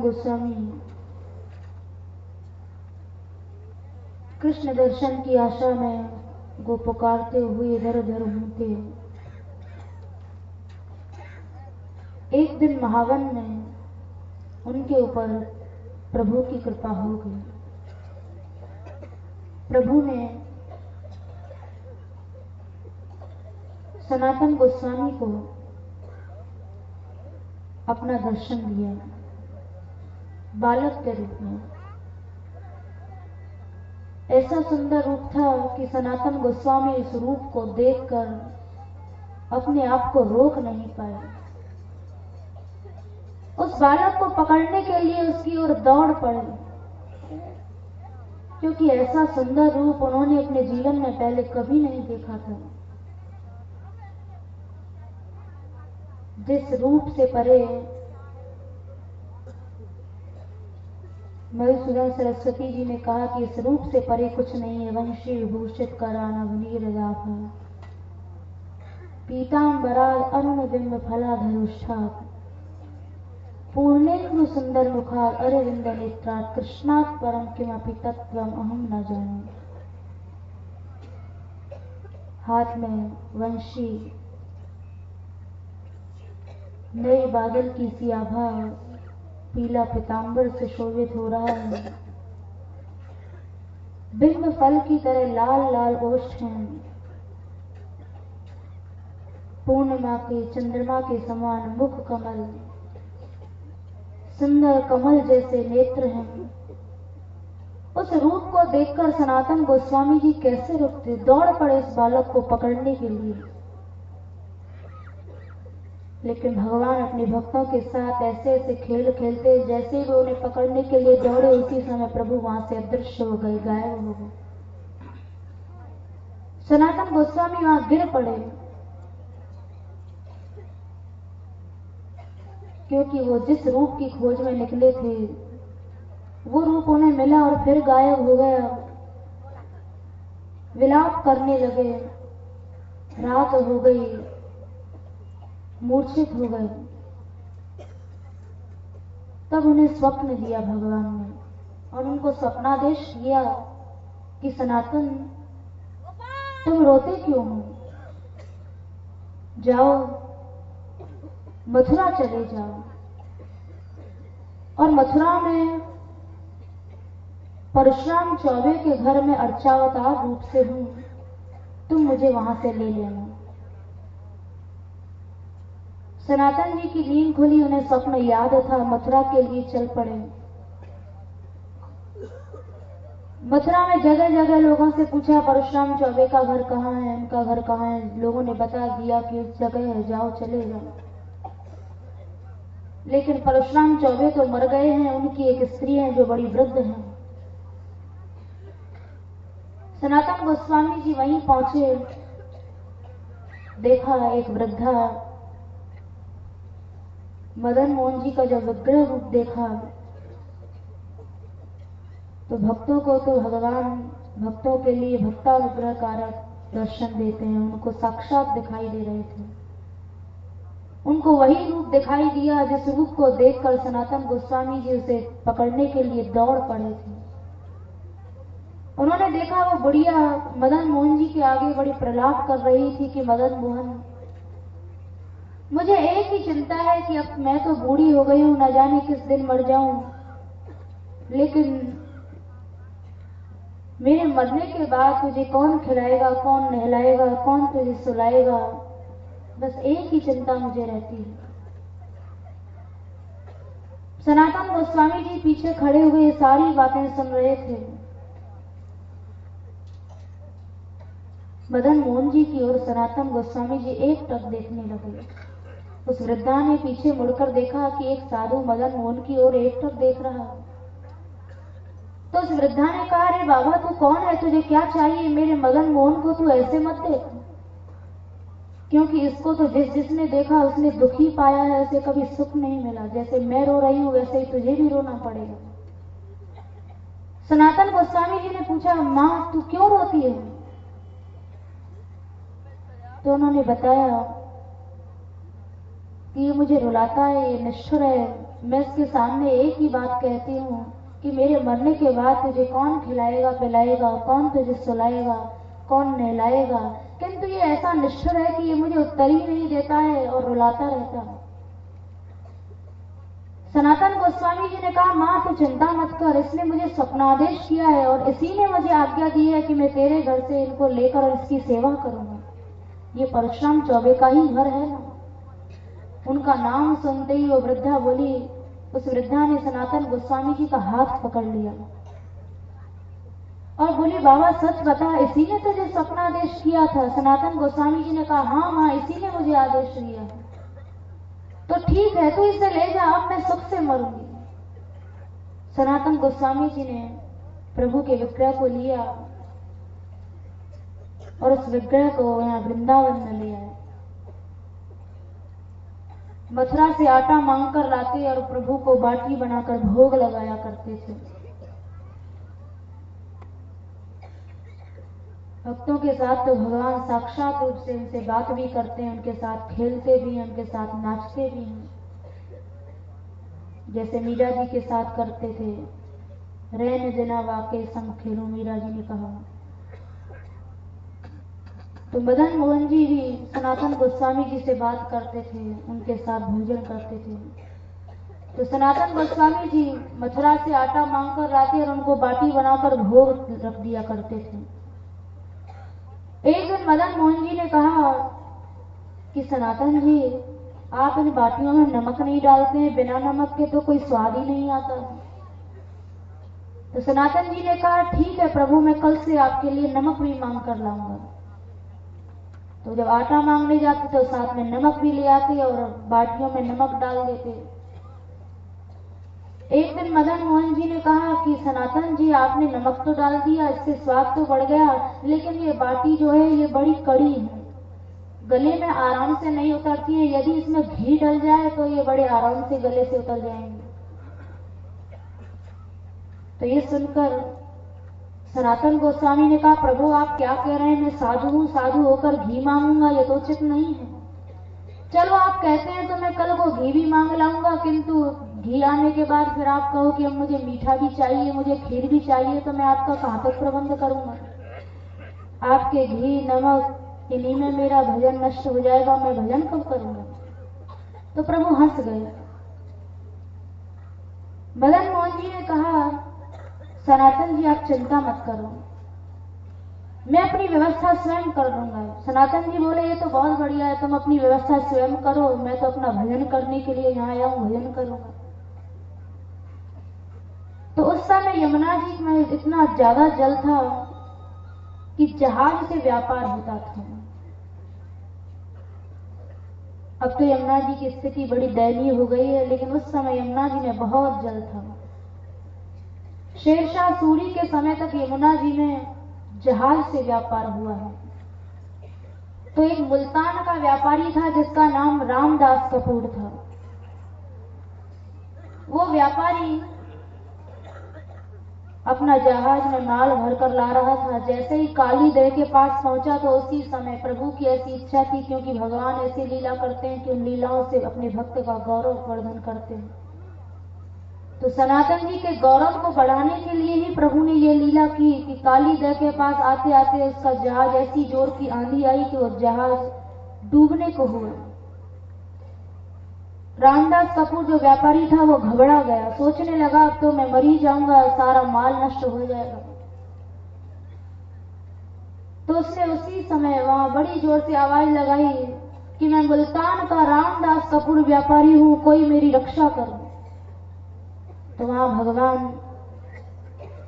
गोस्वामी कृष्ण दर्शन की आशा में वो पुकारते हुए इधर उधर घूमते। एक दिन महावन में उनके ऊपर प्रभु की कृपा हो गई। प्रभु ने सनातन गोस्वामी को अपना दर्शन दिया बालक के रूप में। ऐसा सुंदर रूप था कि सनातन गोस्वामी इस रूप को देखकर अपने आप को रोक नहीं पाए। उस बालक को पकड़ने के लिए उसकी ओर दौड़ पड़े, क्योंकि ऐसा सुंदर रूप उन्होंने अपने जीवन में पहले कभी नहीं देखा था। जिस रूप से परे मधुसूदन सरस्वती जी ने कहा कि इस रूप से परे कुछ नहीं है। वंशी विभूषित करानव नीरदाभ पीतांबराल अरुण बिंब फलाधरुष्ठात् पूर्णेन्दु सुंदर मुखार अरविंद नेत्रात् कृष्णात् परम किमपि तत्त्वम् अहम न जाने। हाथ में वंशी, नए बादल की सी आभा पीला पीतांबर से शोभित हो रहा है। बिंब फल की तरह लाल लाल ओष्ठ हैं। पूर्णिमा के चंद्रमा के समान मुख कमल, सुंदर कमल जैसे नेत्र हैं। उस रूप को देखकर सनातन गोस्वामी जी कैसे रुकते, दौड़ पड़े इस बालक को पकड़ने के लिए। लेकिन भगवान अपने भक्तों के साथ ऐसे ऐसे खेल खेलते, जैसे भी उन्हें पकड़ने के लिए दौड़े उसी समय प्रभु वहां से अदृश्य हो गए, गायब हो गए। सनातन गोस्वामी वहां गिर पड़े, क्योंकि वो जिस रूप की खोज में निकले थे वो रूप उन्हें मिला और फिर गायब हो गया। विलाप करने लगे, रात हो गई, मूर्छित हो गए। तब उन्हें स्वप्न दिया भगवान ने और उनको स्वप्नादेश दिया कि सनातन, तुम रोते क्यों हो? जाओ, मथुरा चले जाओ और मथुरा में परशुराम चौबे के घर में अर्चावतार रूप से हूं, तुम मुझे वहां से ले लेना। सनातन जी की नींद खुली, उन्हें स्वप्न याद था, मथुरा के लिए चल पड़े। मथुरा में जगह जगह लोगों से पूछा परशुराम चौबे का घर कहाँ है, उनका घर कहाँ है। लोगों ने बता दिया कि उस जगह है, जाओ चले जाओ। लेकिन परशुराम चौबे तो मर गए हैं, उनकी एक स्त्री है जो बड़ी वृद्ध है। सनातन गोस्वामी जी वहीं पहुंचे, देखा एक वृद्धा, मदन मोहन जी का जब विग्रह रूप देखा तो भक्तों को तो भगवान भक्तों के लिए भक्तानुग्रह कारक दर्शन देते हैं। उनको साक्षात दिखाई दे रहे थे। उनको वही रूप दिखाई दिया जिस रूप को देखकर सनातन गोस्वामी जी उसे पकड़ने के लिए दौड़ पड़े थे। उन्होंने देखा वो बुढ़िया मदन मोहन जी के आगे बड़ी प्रलाप कर रही थी कि मदन मोहन, मुझे एक ही चिंता है कि अब मैं तो बूढ़ी हो गई हूं, न जाने किस दिन मर जाऊं, लेकिन मेरे मरने के बाद तुझे कौन खिलाएगा, कौन नहलाएगा, कौन तुझे सुलाएगा, बस एक ही चिंता मुझे रहती है। सनातन गोस्वामी जी पीछे खड़े हुए सारी बातें सुन रहे थे। मदन मोहन जी की ओर सनातन गोस्वामी जी एक टक देखने लगे। उस वृद्धा ने पीछे मुड़कर देखा कि एक साधु मदन मोहन की ओर एक टक देख रहा। तो उस वृद्धा ने कहा, अरे बाबा तू कौन है, तुझे क्या चाहिए? मेरे मदन मोहन को तू ऐसे मत देख, क्योंकि इसको तो जिसने देखा उसने दुखी पाया है, उसे कभी सुख नहीं मिला। जैसे मैं रो रही हूं वैसे ही तुझे भी रोना पड़ेगा। सनातन गोस्वामी जी ने पूछा, मां तू क्यों रोती है? तो उन्होंने बताया कि ये मुझे रुलाता है, ये निष्ठुर है, मैं इसके सामने एक ही बात कहती हूँ कि मेरे मरने के बाद तुझे कौन खिलाएगा पिलाएगा, कौन तुझे सुलाएगा, कौन नहलाएगा, किंतु ये ऐसा निष्ठुर है कि ये मुझे उत्तर ही नहीं देता है और रुलाता रहता है। सनातन गोस्वामी जी ने कहा, माँ तू चिंता मत कर, इसने मुझे स्वप्नादेश किया है और इसी ने मुझे आज्ञा दी है कि मैं तेरे घर से इनको लेकर और इसकी सेवा करूंगा। ये परशुराम चौबे का ही घर है ना। उनका नाम सुनते ही वो वृद्धा बोली, उस वृद्धा ने सनातन गोस्वामी जी का हाथ पकड़ लिया और बोली, बाबा सच बता, इसी ने तुझे स्वप्नादेश किया था? सनातन गोस्वामी जी ने कहा, हाँ माँ, इसी ने मुझे आदेश दिया। तो ठीक है, तू इसे ले जा, अब मैं सुख से मरूंगी। सनातन गोस्वामी जी ने प्रभु के विग्रह को लिया और उस विग्रह को यहाँ वृंदावन में ले आए। मथुरा से आटा मांगकर लाते और प्रभु को बाटी बनाकर भोग लगाया करते थे। भक्तों के साथ तो भगवान साक्षात रूप से उनसे बात भी करते हैं, उनके साथ खेलते भी हैं, उनके साथ नाचते भी हैं, जैसे मीरा जी के साथ करते थे। रैन जना वाके संग खेलो, मीरा जी ने कहा। तो मदन मोहन जी भी सनातन गोस्वामी जी से बात करते थे, उनके साथ भोजन करते थे। तो सनातन गोस्वामी जी मथुरा से आटा मांगकर लाते और उनको बाटी बनाकर भोग रख दिया करते थे। एक दिन मदन मोहन जी ने कहा कि सनातन जी, आप इन बाटियों में नमक नहीं डालते हैं, बिना नमक के तो कोई स्वाद ही नहीं आता। तो सनातन जी ने कहा, ठीक है प्रभु, मैं कल से आपके लिए नमक भी मांग कर लाऊंगा। तो जब आटा मांगने जाते तो साथ में नमक भी ले आते और बाटियों में नमक डाल देते। एक दिन मदन मोहन जी ने कहा कि सनातन जी, आपने नमक तो डाल दिया, इससे स्वाद तो बढ़ गया, लेकिन ये बाटी जो है ये बड़ी कड़ी है, गले में आराम से नहीं उतरती है। यदि इसमें घी डल जाए तो ये बड़े आराम से गले से उतर जाएंगे। तो ये सुनकर सनातन गोस्वामी ने कहा, प्रभु आप क्या कह रहे हैं, मैं साधु हूं, साधु होकर घी मांगूंगा, ये तो उचित नहीं है। चलो आप कहते हैं तो मैं कल को घी भी मांग लाऊंगा, किंतु घी आने के बाद फिर आप कहो कि अब मुझे मीठा भी चाहिए, मुझे खीर भी चाहिए, तो मैं आपका कहां तक प्रबंध करूंगा? आपके घी नमक इन्हीं में मेरा भजन नष्ट हो जाएगा, मैं भजन कब करूंगा? तो प्रभु हंस गए। मदन मोहन जी ने कहा, सनातन जी आप चिंता मत करो, मैं अपनी व्यवस्था स्वयं कर लूंगा। सनातन जी बोले, ये तो बहुत बढ़िया है, तुम अपनी व्यवस्था स्वयं करो, मैं तो अपना भजन करने के लिए यहाँ आया हूं, भजन करूंगा। तो उस समय यमुना जी में इतना ज्यादा जल था कि जहाज से व्यापार होता था। अब तो यमुना जी की स्थिति बड़ी दयनीय हो गई है, लेकिन उस समय यमुना जी में बहुत जल था। शेरशाह सूरी के समय तक यमुना जी में जहाज से व्यापार हुआ है। तो एक मुल्तान का व्यापारी था जिसका नाम रामदास कपूर था। वो व्यापारी अपना जहाज में माल भरकर ला रहा था। जैसे ही काली दह के पास पहुंचा तो उसी समय प्रभु की ऐसी इच्छा थी, क्योंकि भगवान ऐसी लीला करते हैं कि उन लीलाओं से अपने भक्त का गौरव वर्धन करते हैं। तो सनातन जी के गौरव को बढ़ाने के लिए ही प्रभु ने ये लीला की कि काली दह के पास आते आते उसका जहाज ऐसी जोर की आंधी आई कि वो जहाज डूबने को हुआ। रामदास कपूर जो व्यापारी था वो घबरा गया, सोचने लगा अब तो मैं मर ही जाऊंगा, सारा माल नष्ट हो जाएगा। तो उसने उसी समय वहां बड़ी जोर से आवाज लगाई कि मैं मुल्तान का रामदास कपूर व्यापारी हूं, कोई मेरी रक्षा करो। तो वहां भगवान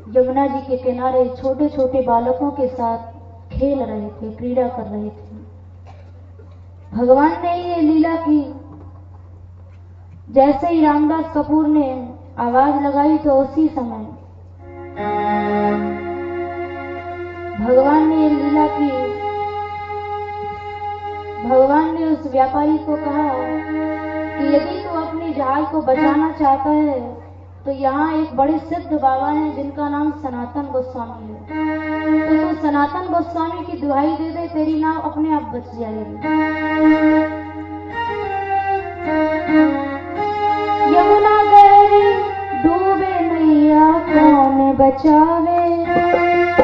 यमुना जी के किनारे छोटे छोटे बालकों के साथ खेल रहे थे, क्रीड़ा कर रहे थे। भगवान ने ये लीला की। जैसे ही रामदास कपूर ने आवाज लगाई तो उसी समय भगवान ने ये लीला की। भगवान ने उस व्यापारी को कहा कि यदि तू अपने जहाज को बचाना चाहता है तो यहाँ एक बड़े सिद्ध बाबा हैं जिनका नाम सनातन गोस्वामी है, तो तू सनातन गोस्वामी की दुहाई दे दे, तेरी नाव अपने आप बच जाएगी। यमुना बचावे,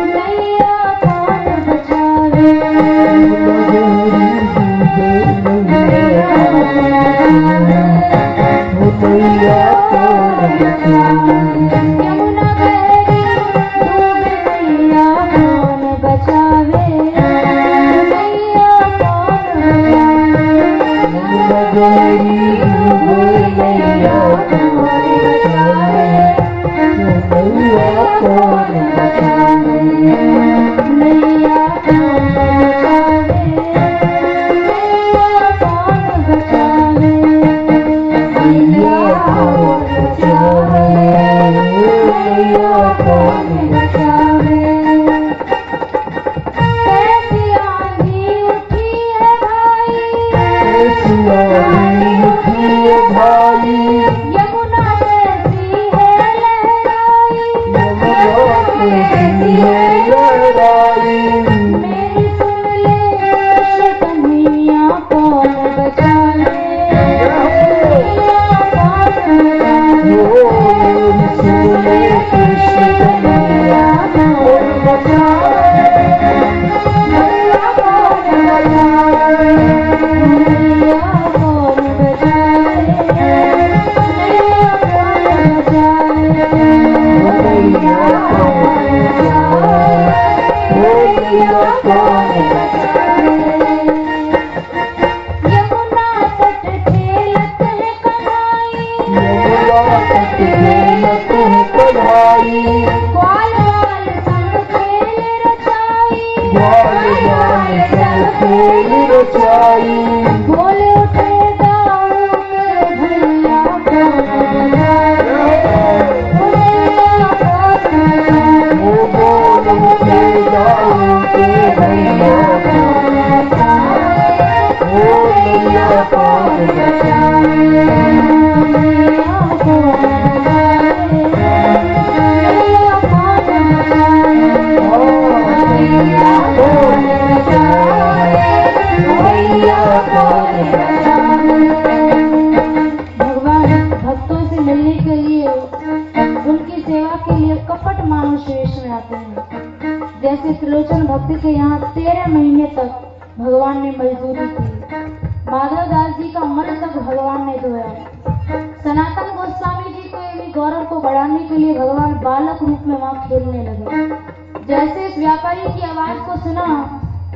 नैया कौन बचावे, नैया कौन बचावे, यमुना बहरी डूबे नैया कौन बचावे, नैया कौन बचावे, नैया कौन बचावे, नैया कौन बचावे, नैया कौन बचावे, नैया कौन बचावे, नैया कौन बचावे, नैया कौन बचावे। कैसी आंधी उठी है भाई, कैसी आंधी उठी है भाई, यमुना कैसी है लहराई, यमुना कैसी है लहराई, मेरी सुन ले कृष्ण कन्हैया कौन बचावे, कन्हैया कौन बचावे, सुन ले कृष्ण कन्हैया कौन बचावे, कन्हैया कौन बचावे, कन्हैया कौन बचावे, कन्हैया कौन बचावे, कन्हैया कौन बचावे, यमुना तट खेलत है कन्हाई, यमुना तट खेलत है कन्हाई, ग्वाल वाल संग खेल रचाई, ग्वाल वाल संग खेल रचाई, बोले उठे दाऊ के भैया कौन बचावे, भैया कौन बचावे, बोले उठे दाऊ के भैया कौन बचावे, भैया कौन बचावे, भैया कौन बचावे, भैया कौन बचावे, भैया कौन बचावे, भैया कौन बचावे। भगवान भक्तों से मिलने के लिए, उनकी सेवा के लिए कपट मानुष वेश में आते हैं। जैसे त्रिलोचन भक्त के यहाँ 13 महीने तक भगवान ने मजदूरी की, माधव दास जी का मन तक भगवान ने धोया। सनातन गोस्वामी जी को भी गौरव को बढ़ाने के लिए भगवान बालक रूप में वहां खेलने लगे। जैसे इस व्यापारी की आवाज को सुना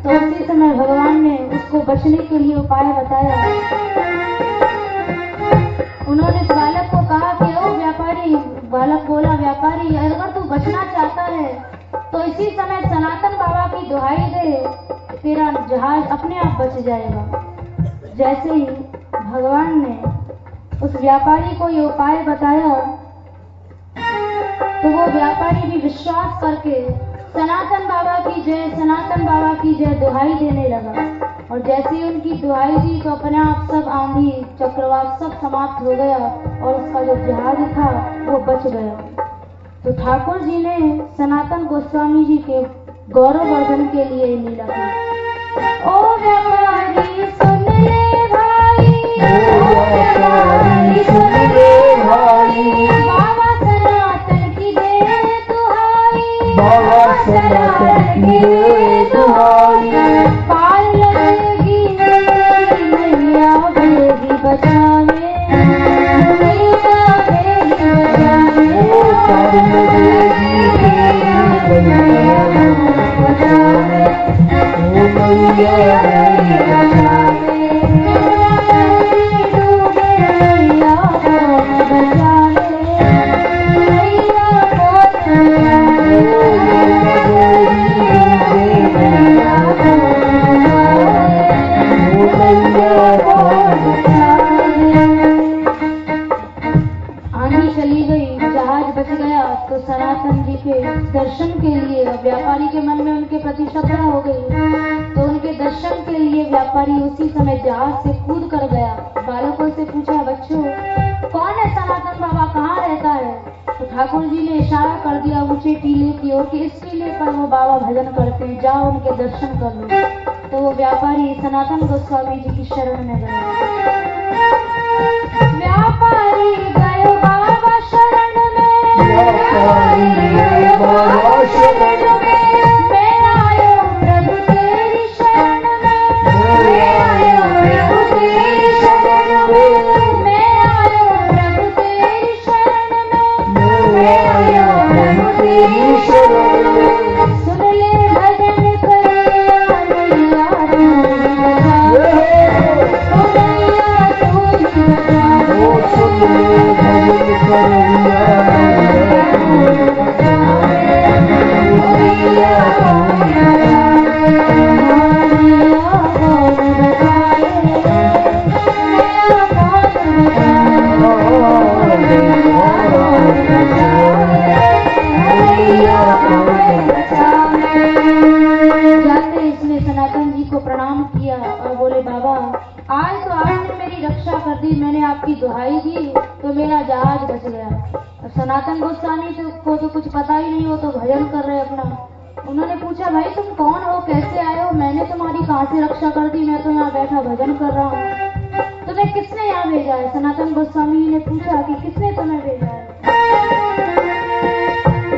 तो उसी समय भगवान ने उसको बचने के लिए उपाय बताया। उन्होंने इस बालक को कहा कि ओ व्यापारी, बालक बोला व्यापारी अगर तू बचना चाहता है तो इसी समय सनातन बाबा की दुहाई दे, तेरा जहाज अपने आप बच जाएगा। जैसे ही भगवान ने उस व्यापारी को ये उपाय बताया तो वो व्यापारी भी विश्वास करके सनातन बाबा की जय, सनातन बाबा की जय दुहाई देने लगा। और जैसे ही उनकी दुहाई दी तो अपने आप सब आंधी चक्रवात सब समाप्त हो गया और उसका जो जहाज था वो बच गया। तो ठाकुर जी ने सनातन गोस्वामी जी के गौरव वर्धन के लिए लीला की। ओ व्यापारी सुन ले भाई, ओ व्यापारी सुन ले भाई, बाबा सनातन की दे दुहाई, बाबा सनातन की दे दुहाई, पार लगेगी नैया बेगी बचावे, नैया बेगी बचावे, पार लगेगी नैया बचावे, नैया बेगी बचावे, डूबे नैया कौन बचावे, नैया कौन बचावे, नैया कौन बचावे। आंधी चली गई, जहाज बच गया। तो सनातन जी के दर्शन के लिए व्यापारी के मन में उनके प्रति श्रद्धा हो गई, तो उनके दर्शन के लिए व्यापारी उसी समय जहाज से कूद कर गया। बालकों से पूछा, बच्चों कौन है सनातन बाबा, कहाँ रहता है? तो ठाकुर जी ने इशारा कर दिया ऊंचे टीले की ओर कि इस टीले पर वो बाबा भजन करते हैं, जाओ उनके दर्शन कर लो। तो वो व्यापारी सनातन गोस्वामी जी की शरण में गए। व्यापारी गए बाबा शरण में, व्यापारी गए आपकी दुहाई दी तो मेरा जहाज बच गया। और सनातन गोस्वामी को तो कुछ पता ही नहीं, हो तो भजन कर रहे अपना। उन्होंने पूछा भाई तुम कौन हो, कैसे आए हो, मैंने तुम्हारी कहाँ से रक्षा कर दी, मैं तो यहाँ बैठा भजन कर रहा हूँ, तुम्हें किसने यहाँ भेजा है? सनातन गोस्वामी ने पूछा कि किसने तुम्हें भेजा है?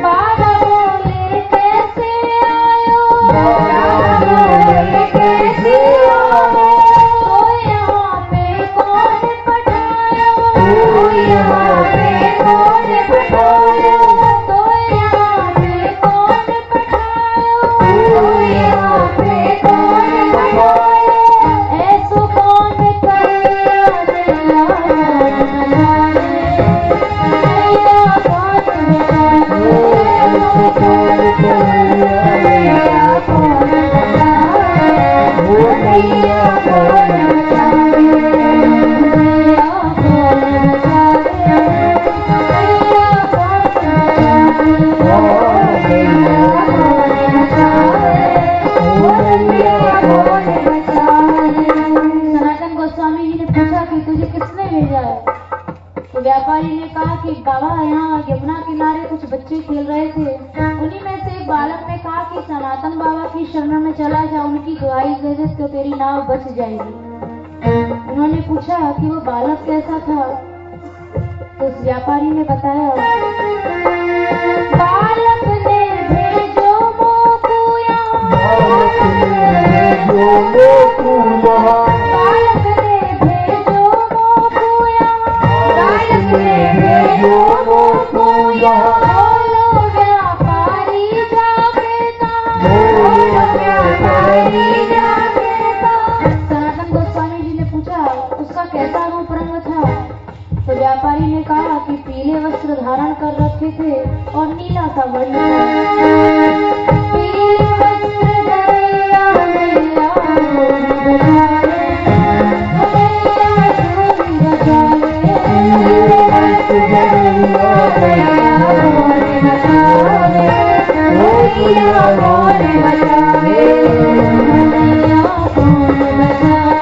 बाबा बोले कैसे आयो, बाबा बोले कैसे आयो, तो यहाँ पे कौन पठायो, तो यहाँ पे कौन पठायो, तो यहाँ पे कौन पठायो, तो यहाँ पे कौन पठायो, ऐसो कौन करिया सनातन गोस्वामी जी ने पूछा कि तुझे किसने भेजा है? तो व्यापारी ने कहा कि बाबा यहाँ यमुना किनारे कुछ बच्चे खेल रहे थे, उन्हीं में से एक बालक ने कहा कि सनातन बाबा की शरण में चला जा, उनकी दुआई दे दे तो तेरी नाव बच जाएगी। उन्होंने पूछा कि वो बालक कैसा था? तो उस व्यापारी ने बताया, बालक ने भेजो मोको यहाँ, बालक ने भेजो मोको यहाँ, बालक ने भेजो मोको यहाँ, बालक ने भेजो मोको यहाँ, बोलो व्यापारी जाके ता, बोलो व्यापारी जाके ता। सनातन गोस्वामी जी ने पूछा उसका कैसा रूप रंग था? तो व्यापारी ने कहा कि पीले वस्त्र धारण कर रखे थे और नीला सा वर्ण था। पीले वस्त्र धरिया मैया डोरी बजाए, मैया डोरी बजाए, पीले वस्त्र धरिया मैया डोरी बजाए, मैया डोरी बजाए, मैया कौन बजाए,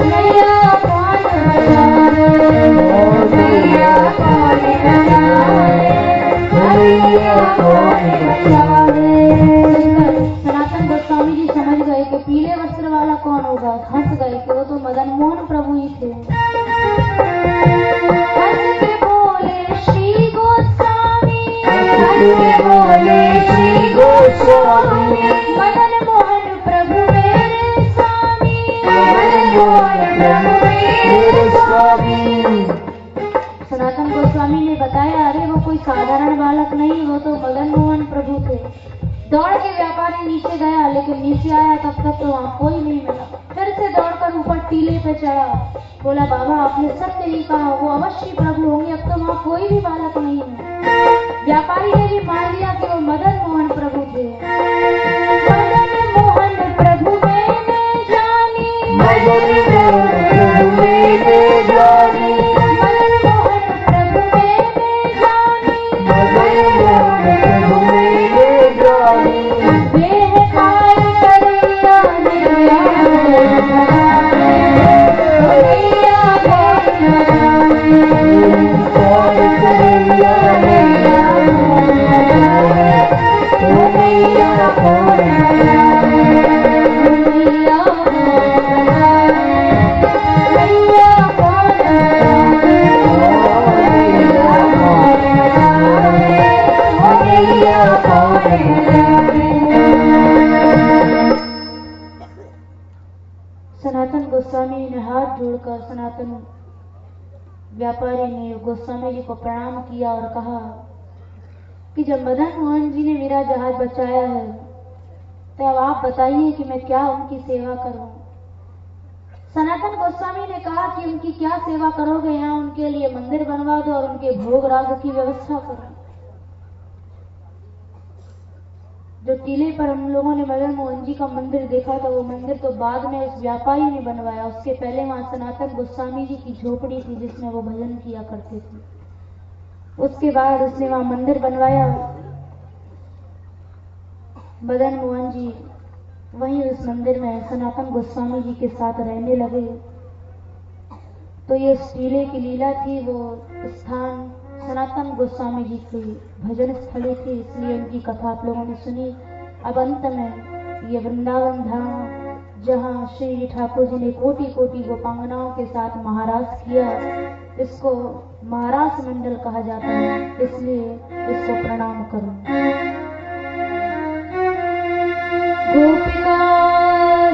मैया कौन बजाए, मैया कौन बजाए, मैया कौन बजाए। सनातन गोस्वामी जी समझ गए कि पीले वस्त्र वाला कौन होगा, हंस गए कि वो तो मदन मोहन प्रभु ही थे। हंस के बोले श्री गोस्वामी, हंस के बोले श्री गोस्वामी, मदन मोहन प्रभु मेरे स्वामी, मदन मोहन प्रभु मेरे स्वामी। सनातन गोस्वामी ने बताया अरे वो कोई साधारण बालक नहीं, वो तो मदन मोहन प्रभु थे। दौड़ के व्यापारी नीचे गया, लेकिन नीचे आया तब तक तो वहाँ कोई नहीं मिला। फिर से दौड़कर ऊपर टीले पे चढ़ा, बोला बाबा आपने सत्य ही कहा, वो अवश्य प्रभु होंगे, अब तो वहाँ कोई भी बालक नहीं है। व्यापारी ने भी मान लिया कि वो मदन मोहन प्रभु थे। मदन मोहन प्रभु मैंने जानी, मदन मोहन प्रभु मैंने जानी, मदन मोहन प्रभु मैंने जानी, मदन मोहन प्रभु मैंने जानी, बेहकार करिया नैया कौन बजाए, नैया कौन बजाए, बेहकार करिया नैया कौन बजाए, नैया कौन बजाए, नैया कौन बजाए, नैया कौन बजाए, नैया कौन बजाए, नैया कौन बजाए। सनातन गोस्वामी ने हाथ जोड़कर सनातन व्यापारी ने गोस्वामी जी को प्रणाम किया और कहा कि जब मदन मोहन जी ने मेरा जहाज बचाया है तो अब आप बताइए कि मैं क्या उनकी सेवा करूं। सनातन गोस्वामी ने कहा कि उनकी क्या सेवा करोगे, यहाँ उनके लिए मंदिर बनवा दो और उनके भोग राग की व्यवस्था करो। जो टीले पर हम लोगों ने मदन मोहन जी का मंदिर देखा था, वो मंदिर तो बाद में उस व्यापारी ने बनवाया। उसके पहले वहां सनातन गोस्वामी जी की झोपड़ी थी जिसमें वो भजन किया करते थे। उसके बाद उसने वहां मंदिर बनवाया। मदन मोहन जी वहीं उस मंदिर में सनातन गोस्वामी जी के साथ रहने लगे। तो ये उस टीले की लीला थी। वो स्थान सनातन गोस्वामी जी की भजन स्थली थी, इसलिए उनकी कथा आप लोगों ने सुनी। अब अंत में ये वृंदावन धाम जहाँ श्री ठाकुर जी ने कोटि कोटि गोपांगनाओं के साथ महाराज किया, इसको महाराज मंडल कहा जाता है, इसलिए इसको प्रणाम करो। गोपिका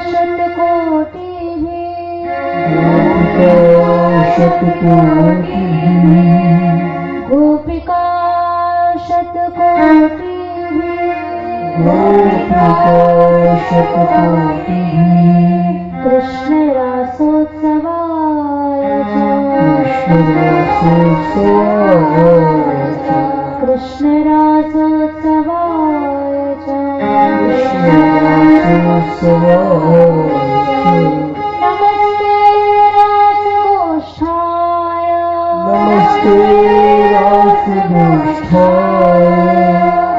शतकोटि गोपिका शतकोटि कृष्ण रासोत्सवाय कृष्ण रासोत्सवाय नमस्ते रासगोष्ठाय नमस्ते रासगोष्ठाय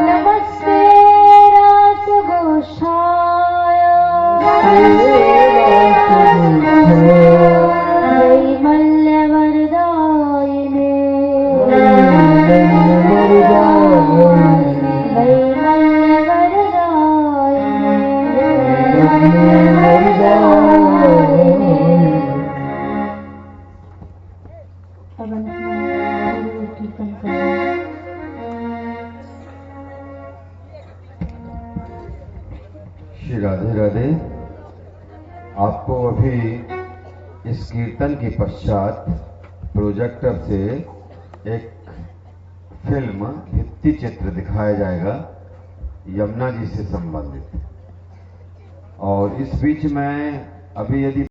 नमस्ते रासगोष्ठाय वैमल्यवरदायिने कीर्तन करना। श्री राधे राधे। आपको अभी इस कीर्तन के पश्चात प्रोजेक्टर से एक फिल्म भित्ति चित्र दिखाया जाएगा यमुना जी से संबंधित। और इस बीच में अभी यदि